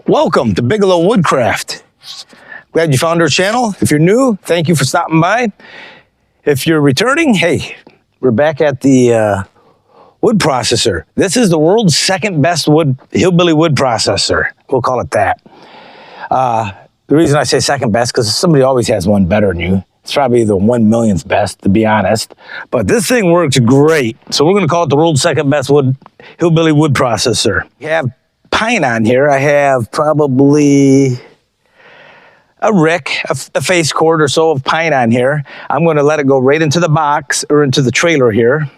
Welcome to Bigelow Woodcraft. Glad you found our channel. If you're new, thank you for stopping by. If you're returning, hey, we're back at the wood processor. This is the world's second best hillbilly wood processor. We'll call it that. The reason I say second best, because somebody always has one better than you. It's probably the 1 millionth best, to be honest. But this thing works great. So we're going to call it the world's second best hillbilly wood processor. We have pine on here. I have probably a rick, a face cord or so of pine on here. I'm going to let it go right into the box or into the trailer here.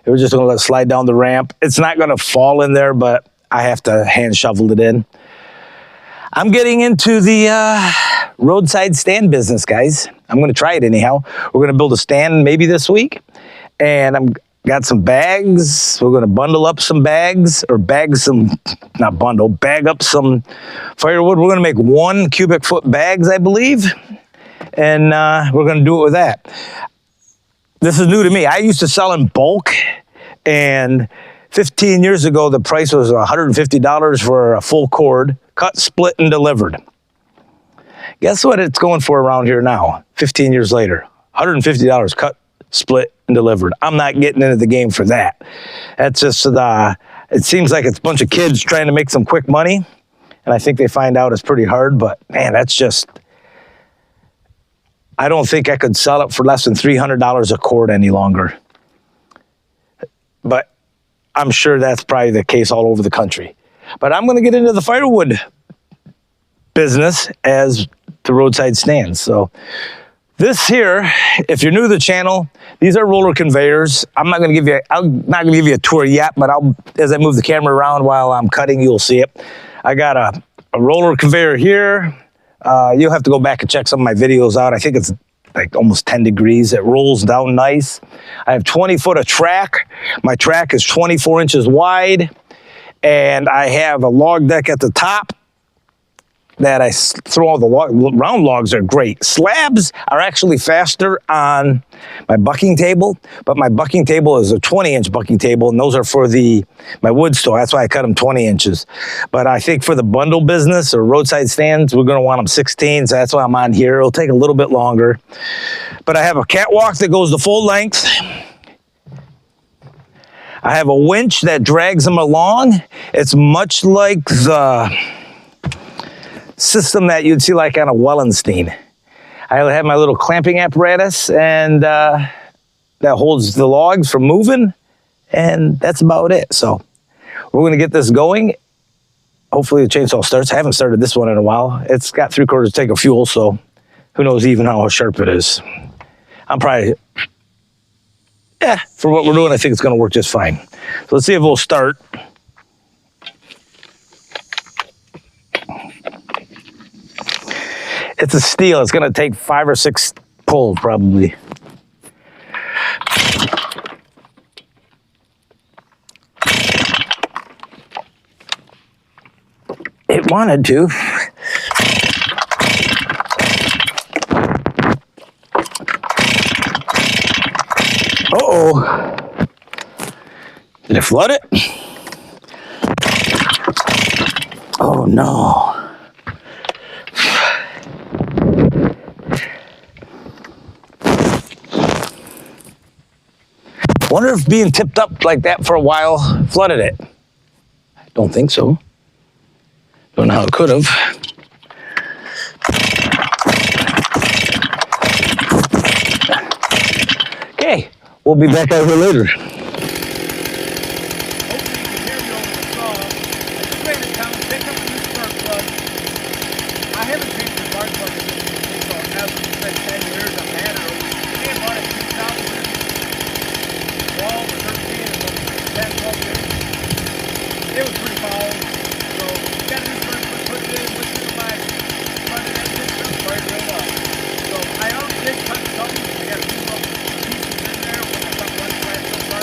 We're just going to let it slide down the ramp. It's not going to fall in there, but I have to hand shovel it in. I'm getting into the roadside stand business, guys. I'm going to try it anyhow. We're going to build a stand maybe this week, and I'm got some bags. We're going to bundle up some bags, or bag up some firewood. We're going to make 1 cubic foot bags, I believe, and we're going to do it with that. This is new to me. I used to sell in bulk, and 15 years ago, the price was $150 for a full cord, cut, split, and delivered. Guess what it's going for around here now, 15 years later? $150 cut, split, and delivered. I'm not getting into the game for that. That's just, it seems like it's a bunch of kids trying to make some quick money, and I think they find out it's pretty hard, but man, that's just, I don't think I could sell it for less than $300 a cord any longer. But I'm sure that's probably the case all over the country. But I'm going to get into the firewood business as the roadside stands. So this here, if you're new to the channel, these are roller conveyors. I'm not going to give you a tour yet, but as I move the camera around while I'm cutting, you'll see it. I got a roller conveyor here. You'll have to go back and check some of my videos out. I think it's like almost 10 degrees. It rolls down nice. I have 20 foot of track. My track is 24 inches wide. And I have a log deck at the top that I throw all the round logs are great. Slabs are actually faster on my bucking table, but my bucking table is a 20-inch bucking table, and those are for my wood store. That's why I cut them 20 inches. But I think for the bundle business or roadside stands, we're going to want them 16, so that's why I'm on here. It'll take a little bit longer. But I have a catwalk that goes the full length. I have a winch that drags them along. It's much like the system that you'd see like on a Wellenstein. I have my little clamping apparatus, and that holds the logs from moving, and that's about it. So we're going to get this going. Hopefully the chainsaw starts. I haven't started this one in a while. It's got 3/4 tank of fuel, so who knows even how sharp it is. I'm probably, for what we're doing, I think it's going to work just fine. So let's see if we'll start. It's a steel. It's going to take 5 or 6 pulls, probably. It wanted to. Uh-oh. Did it flood it? Oh, no. Wonder if being tipped up like that for a while flooded it. I don't think so. Don't know how it could have. Okay, we'll be back over later. It was pretty foul, so got a new first put it in, listen to my front end system, fired it up. So I already did cut some, I got a few little pieces in there when I cut one flat so far.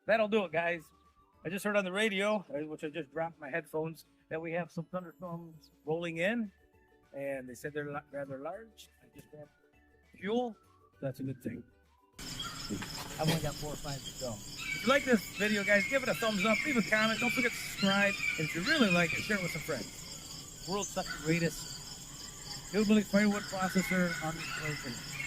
That'll do it, guys. I just heard on the radio, which I just dropped my headphones, that we have some thunderstorms rolling in, and they said they're rather large. I just grabbed fuel. That's a good thing. I've only got 4 or 5 to go. If you like this video, guys, give it a thumbs up, leave a comment, don't forget to subscribe, and if you really like it, share it with some friends. World's second greatest Hillbilly Firewood processor on installation.